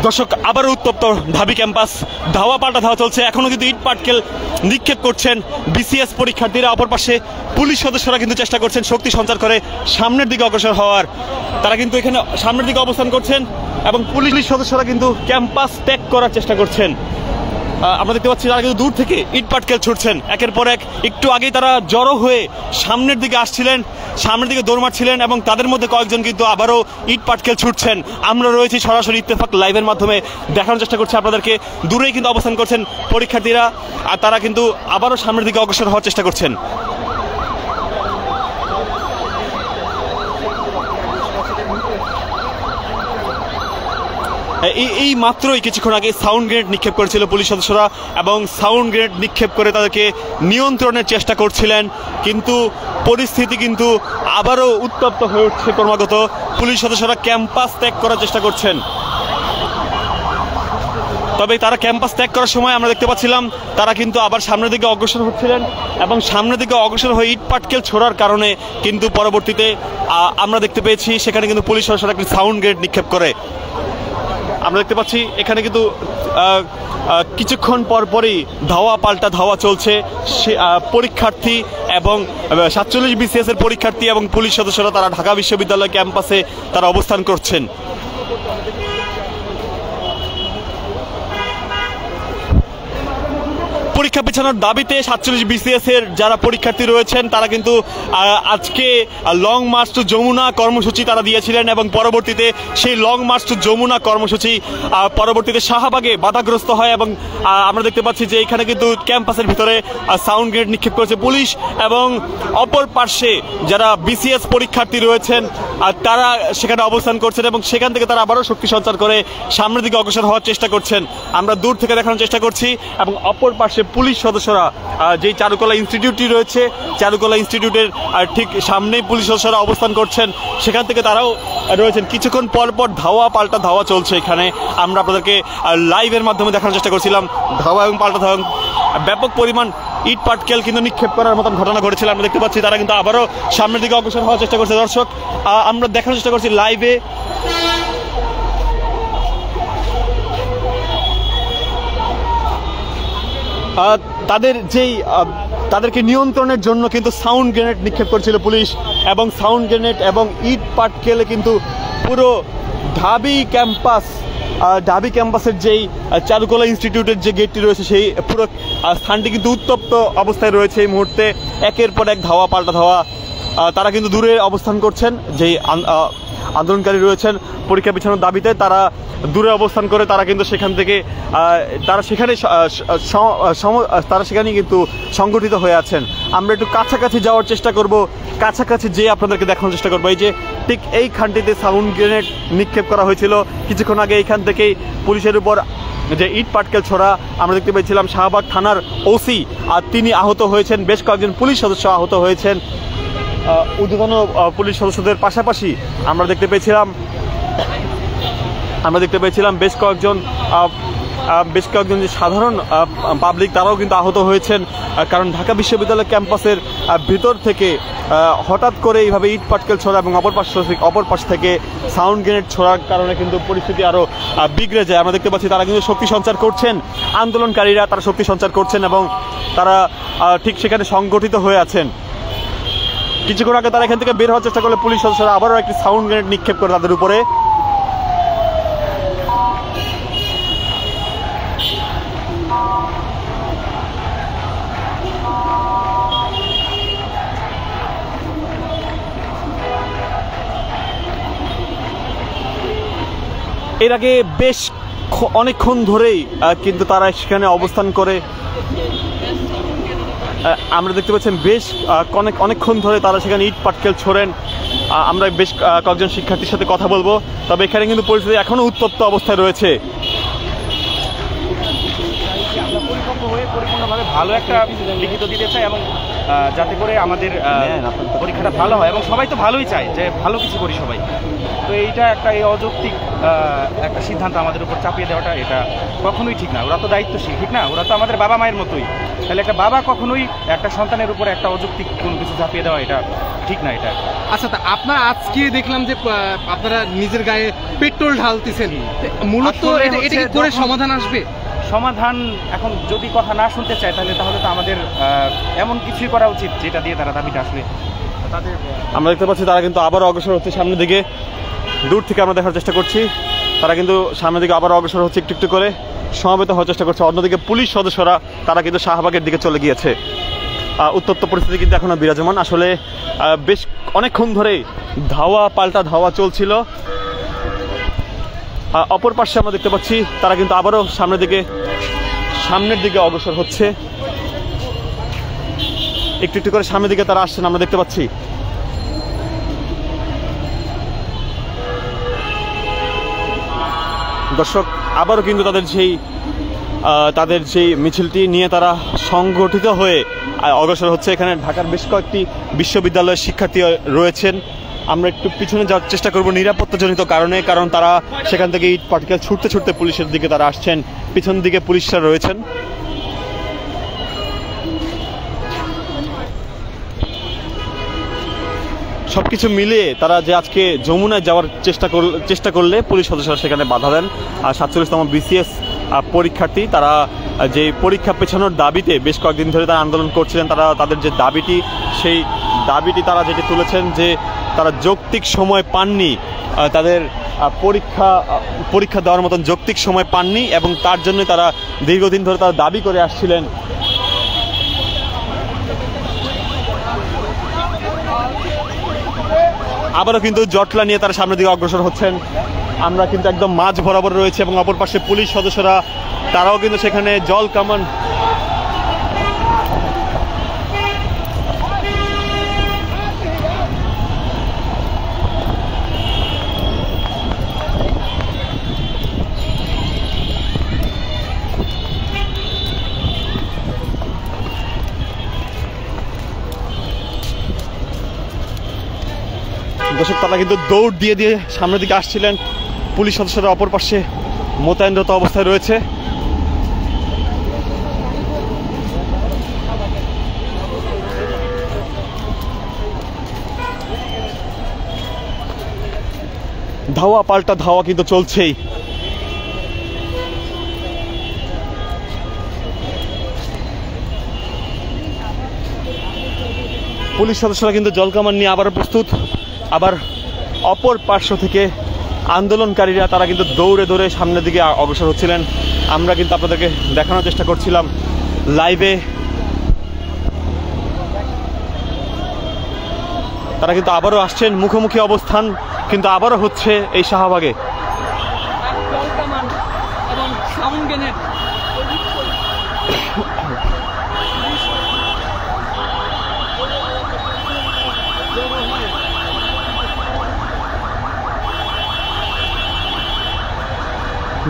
দর্শক আবারও উত্তপ্ত ঢাবি ক্যাম্পাস, ধাওয়া পাল্টা ধাওয়া চলছে। এখনো কিন্তু ইট পাটকেল নিক্ষেপ করছেন বিসিএস পরীক্ষার্থীরা। অপর পাশে পুলিশ সদস্যরা কিন্তু চেষ্টা করছেন শক্তি সঞ্চার করে সামনের দিকে অগ্রসর হওয়ার। তারা কিন্তু এখানে সামনের দিকে অবস্থান করছেন এবং পুলিশ সদস্যরা কিন্তু ক্যাম্পাস ত্যাগ করার চেষ্টা করছেন। আমরা দেখতে পাচ্ছি তারা কিন্তু দূর থেকে ইট পাটকেল ছুটছেন একের পর এক। একটু আগেই তারা জড়ো হয়ে সামনের দিকে আসছিলেন, সামনের দিকে দৌড় মারছিলেন এবং তাদের মধ্যে কয়েকজন কিন্তু আবারও ইট পাটকেল ছুটছেন। আমরা রয়েছি সরাসরি ইত্তেফাক লাইভের মাধ্যমে দেখানোর চেষ্টা করছি আপনাদেরকে। দূরেই কিন্তু অবস্থান করছেন পরীক্ষার্থীরা আর তারা কিন্তু আবারও সামনের দিকে অগ্রসর হওয়ার চেষ্টা করছেন। এই মাত্রই কিছুক্ষণ আগে সাউন্ড গ্রেনেড নিক্ষেপ করেছিল পুলিশ সদস্যরা এবং সাউন্ড গ্রেনেড নিক্ষেপ করে তাদেরকে নিয়ন্ত্রণের চেষ্টা করছিলেন, কিন্তু পরিস্থিতি কিন্তু আবারও উত্তপ্ত হয়ে উঠছে ক্রমাগত। পুলিশ সদস্যরা ক্যাম্পাস ত্যাগ করার চেষ্টা করছেন। তবে তারা ক্যাম্পাস ত্যাগ করার সময় আমরা দেখতে পাচ্ছিলাম তারা কিন্তু আবার সামনের দিকে অগ্রসর হচ্ছিলেন এবং সামনের দিকে অগ্রসর হয়ে ইট পাটকেল ছোড়ার কারণে কিন্তু পরবর্তীতে আমরা দেখতে পেয়েছি সেখানে কিন্তু পুলিশ সদস্যরা একটি সাউন্ড গ্রেনেড নিক্ষেপ করে। আমরা দেখতে পাচ্ছি এখানে কিন্তু কিছুক্ষণ পরপরই ধাওয়া পাল্টা ধাওয়া চলছে। পরীক্ষার্থী এবং 47 বিসিএস এর পরীক্ষার্থী এবং পুলিশ সদস্যরা তারা ঢাকা বিশ্ববিদ্যালয় ক্যাম্পাসে তারা অবস্থান করছেন। পরীক্ষা পেছানোর দাবিতে 47 বিসিএস এর যারা পরীক্ষার্থী রয়েছেন তারা কিন্তু আজকে লং মার্চ টু যমুনা কর্মসূচি তারা দিয়েছিলেন এবং পরবর্তীতে সেই লং মার্চ টু যমুনা কর্মসূচি পরবর্তীতে শাহবাগে বাধাগ্রস্ত হয় এবং আমরা দেখতে পাচ্ছি যে এখানে কিন্তু ক্যাম্পাসের ভিতরে সাউন্ড গ্রেনেড নিক্ষেপ করেছে পুলিশ এবং অপর পার্শ্বে যারা বিসিএস পরীক্ষার্থী রয়েছেন তারা সেখানে অবস্থান করছেন এবং সেখান থেকে তারা আবারও শক্তি সঞ্চার করে সামনের দিকে অগ্রসর হওয়ার চেষ্টা করছেন। আমরা দূর থেকে দেখানোর চেষ্টা করছি এবং অপর পার্শ্বে পুলিশ সদস্যরা যেই চারুকলা ইনস্টিটিউটটি রয়েছে, চারুকলা ইনস্টিটিউটের ঠিক সামনেই পুলিশ সদস্যরা অবস্থান করছেন, সেখান থেকে তারাও রয়েছেন। কিছুক্ষণ পর পর ধাওয়া পাল্টা ধাওয়া চলছে এখানে। আমরা আপনাদেরকে লাইভের মাধ্যমে দেখানোর চেষ্টা করছিলাম ধাওয়া এবং পাল্টা ধাওয়া। ব্যাপক পরিমাণ ইট পাটকেল কিন্তু নিক্ষেপ করার মতন ঘটনা ঘটেছিল। আমরা দেখতে পাচ্ছি তারা কিন্তু আবারও সামনের দিকে অগ্রসর হওয়ার চেষ্টা করছে। দর্শক আমরা দেখানোর চেষ্টা করছি লাইভে তাদেরকে নিয়ন্ত্রণের জন্য কিন্তু সাউন্ড গ্রেনেড নিক্ষেপ করেছিল পুলিশ এবং সাউন্ড গ্রেনেড এবং ইট পাটকেলে কিন্তু পুরো ঢাবি ক্যাম্পাসের যেই চারুকলা ইনস্টিটিউটের যে গেটটি রয়েছে সেই পুরো স্থানটি কিন্তু উত্তপ্ত অবস্থায় রয়েছে এই মুহূর্তে। একের পর এক ধাওয়া পাল্টা ধাওয়া। তারা কিন্তু দূরে অবস্থান করছেন, যেই আন্দোলনকারী রয়েছেন পরীক্ষা পিছানোর দাবিতে তারা দূরে অবস্থান করে তারা কিন্তু সেখান থেকে তারা সেখানে কিন্তু সংগঠিত হয়ে আছেন। আমরা একটু কাছাকাছি যাওয়ার চেষ্টা করব, কাছাকাছি যেয়ে আপনাদেরকে দেখানোর চেষ্টা করবো। এই যে ঠিক এই খানটিতে সাউন্ড গ্রেনেড নিক্ষেপ করা হয়েছিল কিছুক্ষণ আগে। এইখান থেকেই পুলিশের উপর যে ইট পাটকেল ছোড়া আমরা দেখতে পেয়েছিলাম। শাহবাগ থানার ওসি আর তিনি আহত হয়েছেন, বেশ কয়েকজন পুলিশ সদস্য আহত হয়েছেন। ঊর্ধ্বতন পুলিশ সদস্যদের পাশাপাশি আমরা দেখতে পেয়েছিলাম বেশ কয়েকজন যে সাধারণ পাবলিক তারাও কিন্তু আহত হয়েছেন। কারণ ঢাকা বিশ্ববিদ্যালয় ক্যাম্পাসের ভিতর থেকে হঠাৎ করে এইভাবে ইট পাটকেল ছোড়া এবং অপর পাশ থেকে সাউন্ড গ্রেনেড ছোড়ার কারণে কিন্তু পরিস্থিতি আরও বিগড়ে যায়। আমরা দেখতে পাচ্ছি তারা কিন্তু শক্তি সঞ্চার করছেন, আন্দোলনকারীরা তারা শক্তি সঞ্চার করছেন এবং তারা ঠিক সেখানে সংগঠিত হয়ে আছেন। কিছুক্ষণ আগে তারা এখান থেকে বের হওয়ার চেষ্টা করলে পুলিশ সদস্যরা আবারও একটি সাউন্ড গ্রেনেড নিক্ষেপ করে তাদের উপরে। এর আগে বেশ অনেকক্ষণ ধরেই কিন্তু তারা সেখানে অবস্থান করে। আমরা দেখতে পাচ্ছেন বেশ অনেকক্ষণ ধরে তারা সেখানে ইট পাটকেল ছোড়েন। আমরা বেশ কয়েকজন শিক্ষার্থীর সাথে কথা বলবো, তবে এখানে কিন্তু পরিস্থিতি এখনও উত্তপ্ত অবস্থায় রয়েছে। পরিপূর্ণভাবে ভালো একটা লিখিত দিতে চাই এবং যাতে করে আমাদের পরীক্ষাটা ভালো হয় এবং সবাই তো ভালোই চায় যে ভালো কিছু করি সবাই। তো এইটা একটা এই অযৌক্তিক একটা সিদ্ধান্ত আমাদের উপর চাপিয়ে দেওয়াটা এটা কখনোই ঠিক না। ওরা তো দায়িত্বশীল, ঠিক না? ওরা তো আমাদের বাবা মায়ের মতোই। তাহলে একটা বাবা কখনোই একটা সন্তানের উপর একটা অযৌক্তিক কোনো কিছু চাপিয়ে দেওয়া এটা ঠিক না। এটা আচ্ছা, তা আপনারা আজকে দেখলাম যে আপনারা নিজের গায়ে পেট্রোল ঢালতেছেন, মূলত এটা কি করে সমাধান আসবে? সমাধান এখন যদি কথা না শুনতে চায় তাহলে তো আমাদের এমন কিছুই করা উচিত যেটা দিয়ে তারা দাবিটা আসলে তাদের। আমরা দেখতে পাচ্ছি তারা কিন্তু আবারও অগ্রসর হচ্ছে সামনের দিকে। দূর থেকে আমরা দেখার চেষ্টা করছি তারা কিন্তু সামনের দিকে আবারও অগ্রসর হচ্ছে, একটু একটু করে সমবেত হওয়ার চেষ্টা করছে। অন্যদিকে পুলিশ সদস্যরা তারা কিন্তু শাহবাগের দিকে চলে গিয়েছে। উত্তপ্ত পরিস্থিতি কিন্তু এখনো বিরাজমান। আসলে বেশ অনেকক্ষণ ধরেই ধাওয়া পাল্টা ধাওয়া চলছিল। অপর পাশে আমরা দেখতে পাচ্ছি তারা কিন্তু আবারও সামনের দিকে অগ্রসর হচ্ছে, একটু একটু করে সামনের দিকে তারা আসছেন আমরা দেখতে পাচ্ছি। দর্শক, আবারও কিন্তু তাদের যেই মিছিলটি নিয়ে তারা সংগঠিত হয়ে অগ্রসর হচ্ছে। এখানে ঢাকার বেশ কয়েকটি বিশ্ববিদ্যালয়ের শিক্ষার্থী রয়েছেন। আমরা একটু পিছনে যাওয়ার চেষ্টা করব নিরাপত্তাজনিত কারণে, কারণ তারা সেখান থেকে ইট পাটকেল ছুটতে ছুটতে পুলিশের দিকে তারা আসছেন। পিছন দিকে পুলিশরা রয়েছেন। সবকিছু মিলিয়ে তারা যে আজকে যমুনায় যাওয়ার চেষ্টা করলে পুলিশ সদস্যরা সেখানে বাধা দেন। আর 47তম BCS পরীক্ষার্থী তারা যে পরীক্ষা পেছানোর দাবিতে বেশ কয়েকদিন ধরে তারা আন্দোলন করছিলেন। তাদের যে দাবিটি, সেই দাবিটি তারা যেটি তুলেছেন যে তারা যৌক্তিক সময় পাননি, তাদের পরীক্ষা দেওয়ার মতন যৌক্তিক সময় পাননি, এবং তার জন্য তারা দীর্ঘদিন ধরে তারা দাবি করে আসছিলেন। আবারও কিন্তু জটলা নিয়ে তারা সামনের দিকে অগ্রসর হচ্ছেন। আমরা কিন্তু একদম মাঝ বরাবর রয়েছে, এবং অপর পাশে পুলিশ সদস্যরা তারাও কিন্তু সেখানে জল কামান দর্শক, তারা কিন্তু দৌড় দিয়ে সামনের দিকে আসছিলেন। পুলিশ সদস্যরা অপর পাশে মোতায়েনরত অবস্থায় রয়েছে। ধাওয়া পাল্টা ধাওয়া কিন্তু চলছেই। পুলিশ সদস্যরা কিন্তু জলকামান নিয়ে আবার প্রস্তুত। আবার অপর পার্শ্ব থেকে আন্দোলনকারীরা তারা কিন্তু দৌড়ে সামনের দিকে অগ্রসর হচ্ছিলেন। আমরা কিন্তু আপনাদেরকে দেখানোর চেষ্টা করছিলাম লাইভে। তারা কিন্তু আবারও আসছেন, মুখোমুখি অবস্থান কিন্তু আবারও হচ্ছে এই শাহবাগে।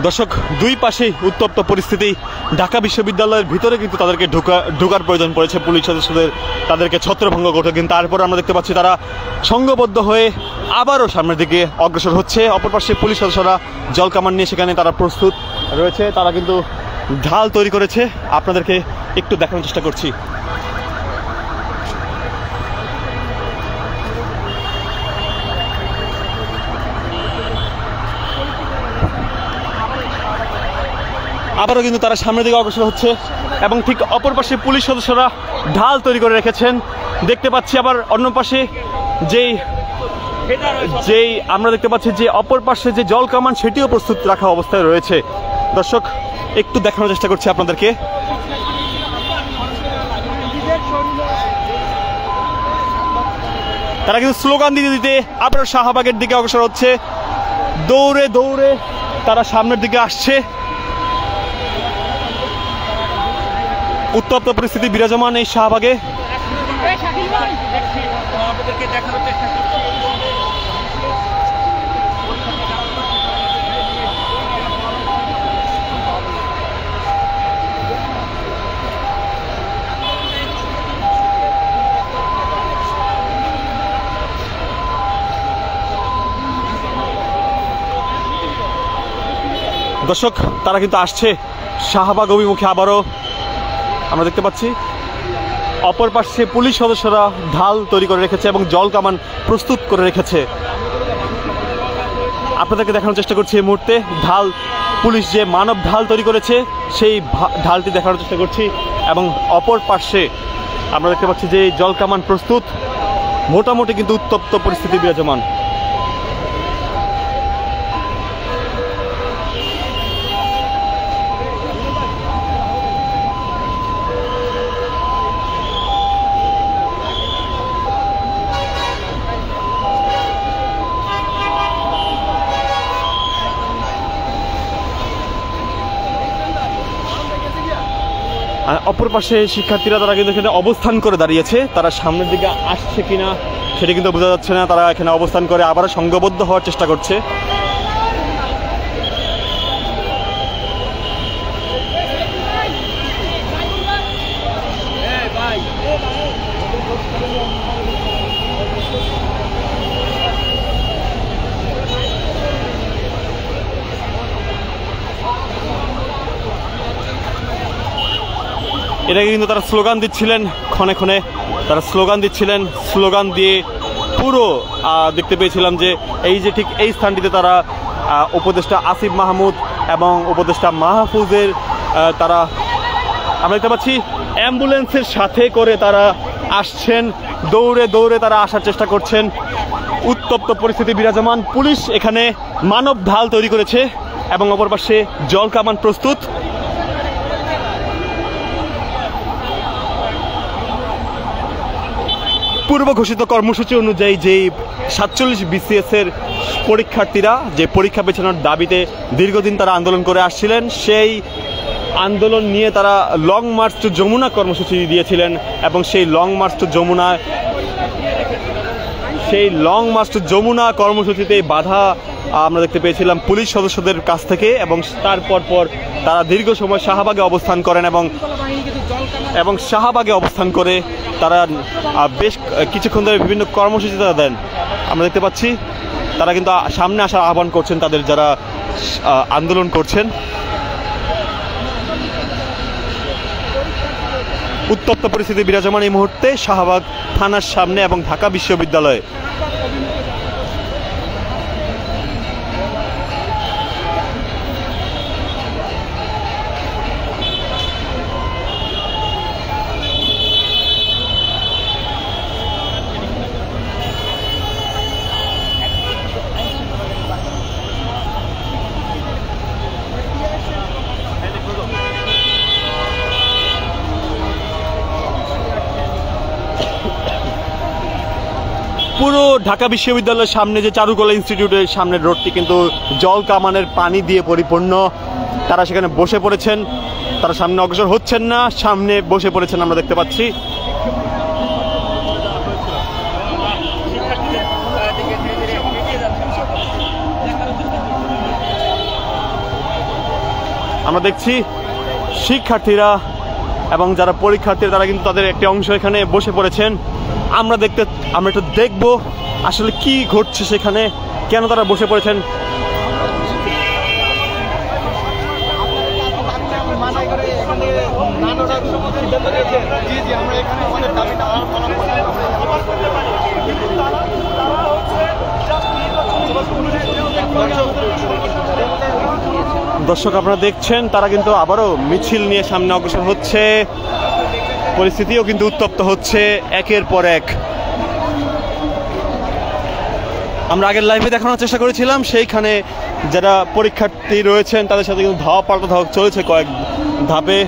দর্শক, দুই পাশেই উত্তপ্ত পরিস্থিতি। ঢাকা বিশ্ববিদ্যালয়ের ভিতরে কিন্তু তাদেরকে ঢোকার প্রয়োজন পড়েছে পুলিশ সদস্যদের, তাদেরকে ছত্রভঙ্গ করতে। কিন্তু তারপর আমরা দেখতে পাচ্ছি তারা সংঘবদ্ধ হয়ে আবারও সামনের দিকে অগ্রসর হচ্ছে। অপর পাশে পুলিশ সদস্যরা জলকামান নিয়ে সেখানে তারা প্রস্তুত রয়েছে। তারা কিন্তু ঢাল তৈরি করেছে, আপনাদেরকে একটু দেখানোর চেষ্টা করছি। আবারও কিন্তু তারা সামনের দিকে অগ্রসর হচ্ছে, এবং ঠিক অপর পাশে পুলিশ সদস্যরা ঢাল তৈরি করে রেখেছেন। দেখতে পাচ্ছি আবার অন্য পাশে যেই আমরা দেখতে পাচ্ছি যে অপর পাশে যে জল কামান, সেটিও প্রস্তুত রাখা অবস্থায় রয়েছে। দর্শক, একটু দেখানোর চেষ্টা করছি আপনাদেরকে। তারা কিন্তু স্লোগান দিতে আবার শাহবাগের দিকে অগ্রসর হচ্ছে। দৌড়ে তারা সামনের দিকে আসছে। উত্তপ্ত পরিস্থিতি বিরাজমান এই শাহবাগে। দর্শক তারা কিন্তু আসছে শাহবাগ অভিমুখে আবারও আমরা দেখতে পাচ্ছি। অপর পাশে পুলিশ সদস্যরা ঢাল তৈরি করে রেখেছে এবং জল কামান প্রস্তুত করে রেখেছে। আপনাদেরকে দেখানোর চেষ্টা করছি এই মুহূর্তে ঢাল, পুলিশ যে মানব ঢাল তৈরি করেছে সেই ঢালটি দেখানোর চেষ্টা করছি। এবং অপর পাশে আমরা দেখতে পাচ্ছি যে জল কামান প্রস্তুত, মোটামুটি কিন্তু উত্তপ্ত পরিস্থিতি বিরাজমান। অপর পাশে শিক্ষার্থীরা তারা কিন্তু এখানে অবস্থান করে দাঁড়িয়েছে, তারা সামনের দিকে আসছে কিনা সেটা কিন্তু বোঝা যাচ্ছে না। তারা এখানে অবস্থান করে আবারও সংঘবদ্ধ হওয়ার চেষ্টা করছে। এটাকে কিন্তু তারা স্লোগান দিচ্ছিলেন, ক্ষণে ক্ষণে তারা স্লোগান দিচ্ছিলেন। স্লোগান দিয়ে পুরো দেখতে পেয়েছিলাম যে এই যে ঠিক এই স্থানটিতে তারা উপদেষ্টা আসিফ মাহমুদ এবং উপদেষ্টা মাহফুজের তারা আমরা দেখতে পাচ্ছি অ্যাম্বুলেন্সের সাথে করে তারা আসছেন, দৌড়ে দৌড়ে তারা আসার চেষ্টা করছেন। উত্তপ্ত পরিস্থিতি বিরাজমান। পুলিশ এখানে মানব ঢাল তৈরি করেছে এবং অপর পাশে জল কামান প্রস্তুত। পূর্ব ঘোষিত কর্মসূচি অনুযায়ী যেই 47 BCS এর পরীক্ষার্থীরা যে পরীক্ষা পেছানোর দাবিতে দীর্ঘদিন তারা আন্দোলন করে আসছিলেন, সেই আন্দোলন নিয়ে তারা লং মার্চ টু যমুনা কর্মসূচি দিয়েছিলেন এবং সেই লং মার্চ টু যমুনা কর্মসূচিতে বাধা আমরা দেখতে পেয়েছিলাম পুলিশ সদস্যদের কাছ থেকে। এবং তারপর তারা দীর্ঘ সময় শাহবাগে অবস্থান করেন এবং শাহবাগে অবস্থান করে তারা বেশ কিছুক্ষণ ধরে বিভিন্ন কর্মসূচি তারা দেন। আমরা দেখতে পাচ্ছি তারা কিন্তু সামনে আসার আহ্বান করছেন তাদের যারা আন্দোলন করছেন। উত্তপ্ত পরিস্থিতি বিরাজমান এই মুহূর্তে শাহবাগ থানার সামনে এবং ঢাকা বিশ্ববিদ্যালয়ে। পুরো ঢাকা বিশ্ববিদ্যালয়ের সামনে যে চারুকলা ইনস্টিটিউটের সামনের রোডটি কিন্তু জল কামানের পানি দিয়ে পরিপূর্ণ। তারা সেখানে বসে পড়েছেন, তারা সামনে অগ্রসর হচ্ছেন না, সামনে বসে পড়েছেন আমরা দেখতে পাচ্ছি। আমরা দেখছি শিক্ষার্থীরা এবং যারা পরীক্ষার্থী তারা কিন্তু তাদের একটি অংশ এখানে বসে পড়েছেন। আমরা একটু দেখব আসলে কি ঘটছে সেখানে, কেন তারা বসে পড়েছেন। দর্শক আপনারা দেখছেন তারা কিন্তু আবারও মিছিল নিয়ে সামনে অগ্রসর হচ্ছে। পরিস্থিতিও কিন্তু উত্তপ্ত হচ্ছে একের পর এক। আমরা আগের লাইভে দেখানোর চেষ্টা করেছিলাম সেইখানে যারা পরীক্ষার্থী রয়েছেন তাদের সাথে কিন্তু ধাওয়া পাল্টা ধাওয়া চলেছে কয়েক ধাপে।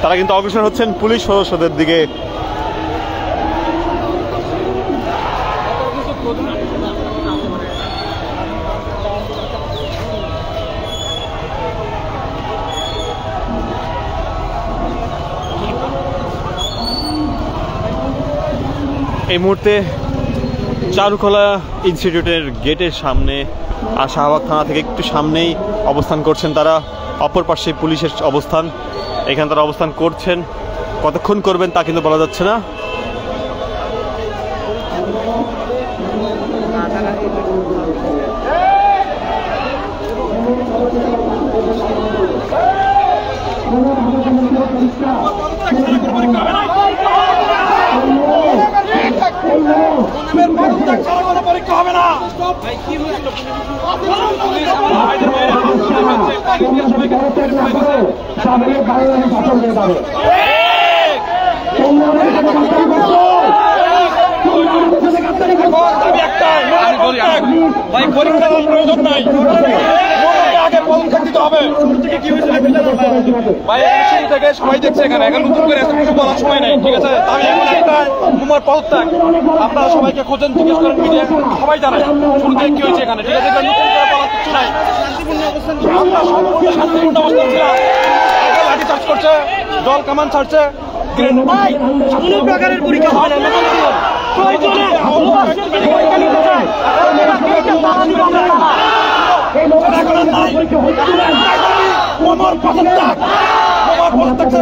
তারা কিন্তু অগ্রসর হচ্ছেন পুলিশ সদস্যদের দিকে। এই মুহূর্তে চারুকলা ইনস্টিটিউটের গেটের সামনে আর শাহবাগ থানা থেকে একটু সামনেই অবস্থান করছেন তারা। অপর পাশে পুলিশের অবস্থান, এখানে তারা অবস্থান করছেন। কতক্ষণ করবেন তা কিন্তু বলা যাচ্ছে না। পরীক্ষা হবে না। ভাই পরীক্ষা প্রয়োজন নাই, আগে পদক্ষেপ দিতে হবে। ভাই শুরু থেকে সবাই দেখছে এখানে, এখন নতুন করে এত কিছু বলার সময় নেই, ঠিক আছে? আমি এখন একটা তোমার পদত্যাগ আপনারা সবাইকে খোঁজেন, জিজ্ঞেস করেন, মিডিয়া সবাই জানায় শুরু থেকে কি হয়েছে এখানে, ঠিক আছে? নতুন করে বলার কিছু নাই। আমরা সম্পূর্ণ শান্তিপূর্ণ অবস্থান ছিলাম, লাঠি চার্জ করছে, জল কামান ছাড়ছে। কোনো প্রকারের পরীক্ষা হয় না,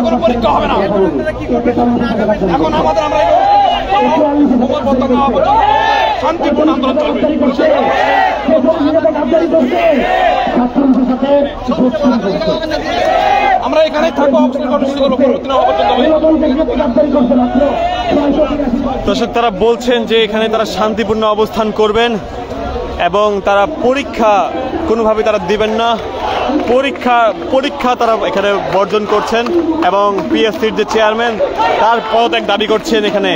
কোনো পরীক্ষা হবে না। এখন আমাদের আমরা শান্তিপূর্ণ আন্দোলন চলবে। আমরা এখানেই থাকবো, দর্শক তারা বলছেন যে এখানে তারা শান্তিপূর্ণ অবস্থান করবেন এবং তারা পরীক্ষা কোনোভাবে তারা দিবেন না। পরীক্ষা তারা এখানে বর্জন করছেন এবং পিএসসির যে চেয়ারম্যান তার পদত্যাগ দাবি করছেন এখানে।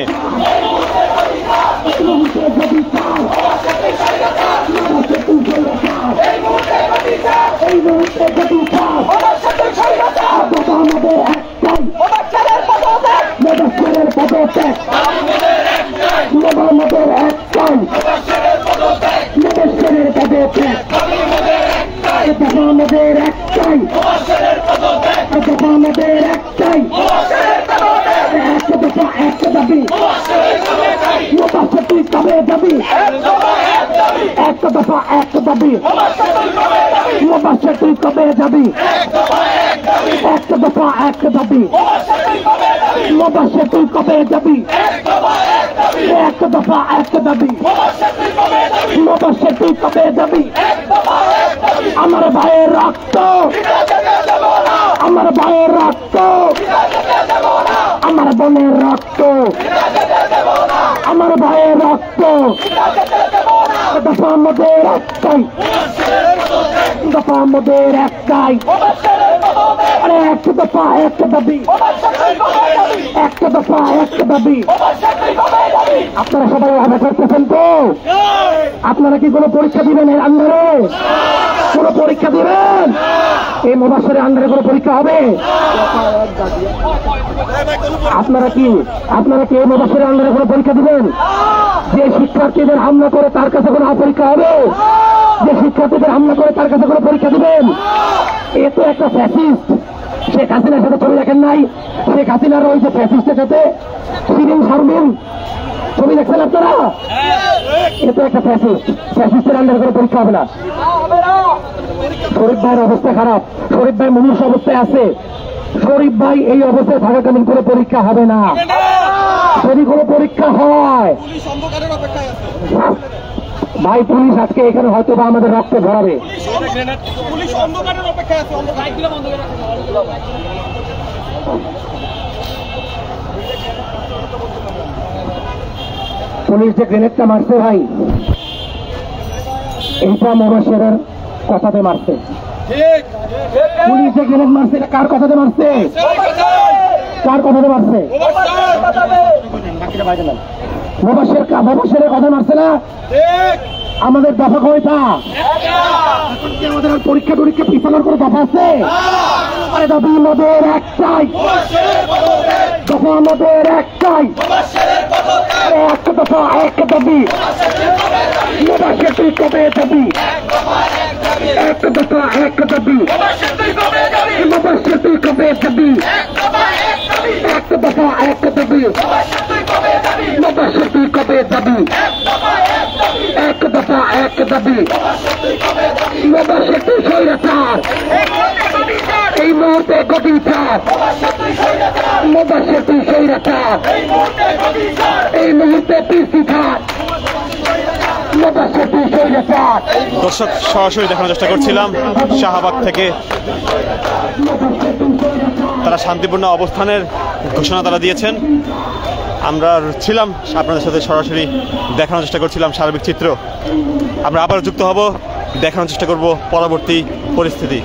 আমাদের একটাই, আমাদের একটাই, একটা দাবি, তুই কবে যাবি? একটা দফা এক দাবি, তুই কবে যাবি? একটা দফা এক দাবি, তুই কবে যাবি? একটা দফা এক দাবি, তুই কবে যাবি? আমার ভাইয়ের রক্ত, আমার ভাইয়ের রক্ত, আমার বোনের রক্ত, আমার ভাইয়ের রক্ত, দফা আমাদের একটাই, দফা আমাদের একটাই। আরে একটা দফা একটা দাবি, একটা দফা একটা দাবি। আপনারা সবাই ভাবে করতেছেন তো? আপনারা কি কোনো পরীক্ষা দিবেন এর আন্ডারে? কোনো পরীক্ষা দিবেন? এই মোবাসের আন্ডারে কোনো পরীক্ষা হবে? আপনারা কি এই মোবাসের আন্ডারে কোনো পরীক্ষা দিবেন? যে শিক্ষার্থীদের হামলা করে তার কাছে কোনো পরীক্ষা হবে? যে শিক্ষার্থীদের হামলা করে তার কাছে কোনো পরীক্ষা দিবেন? এ তো একটা ফ্যাসিস্ট। শেখ হাসিনার সাথে ছবি দেখেন নাই? শেখ হাসিনার ওই যে ফ্যাসিস্টের সাথে শিরিন শারমিন ছবি দেখছেন আপনারা? এ তো একটা ফ্যাসিস্ট। ফ্যাসিস্টের আন্ডারে কোনো পরীক্ষা হবে না। শরীফ ভাইয়ের অবস্থা খারাপ, শরীফ ভাই মুমূর্ষ অবস্থায় আছে। শরীফ ভাই এই অবস্থায় থাকাকালীন কোনো পরীক্ষা হবে না। যদি কোনো পরীক্ষা হয় ভাই, পুলিশ আজকে এখানে হয়তো বা আমাদের রক্তে ভরাবে। পুলিশ যে গ্রেনেডটা মারছে ভাই, এইটা মোবাসের কথাতে মারছে। পুলিশ যে গ্রেনেড মারছে এটা কার কথাতে মারছে? কার কথাতে মারছে? মোবাসের কথা মারছে না? আমাদের দফা কয়টা? এখন কি আমাদের পরীক্ষা টরীক্ষা পিছানোর কোনো দফা আছে? আরে দাবি আমাদের একটাই, দফা আমাদের একটাই, এক দফা এক দাবি, মুবাশশির তুই কবে যাবি, এক দফা এক দাবি, মুবাশশির তুই কবে যাবি, এক দফা এক দাবি, মুবাশশির তুই কবে যাবি, এক দফা এক দাবি, মুবাশশির তুই স্বৈরাচার, এই মুহূর্তে গদি চাপ, মুবাশশির তুই স্বৈরাচার, এই মুহূর্তে পিসি থাক, মুবাশশির তুই স্বৈরাচার। দর্শক সরাসরি দেখানোর চেষ্টা করছিলাম শাহবাগ থেকে। তারা শান্তিপূর্ণ অবস্থানের ঘোষণা তারা দিয়েছেন। আমরা ছিলাম আপনাদের সাথে সরাসরি দেখানোর চেষ্টা করছিলাম সার্বিক চিত্র। আমরা আবার যুক্ত হব, দেখানোর চেষ্টা করব পরবর্তী পরিস্থিতি।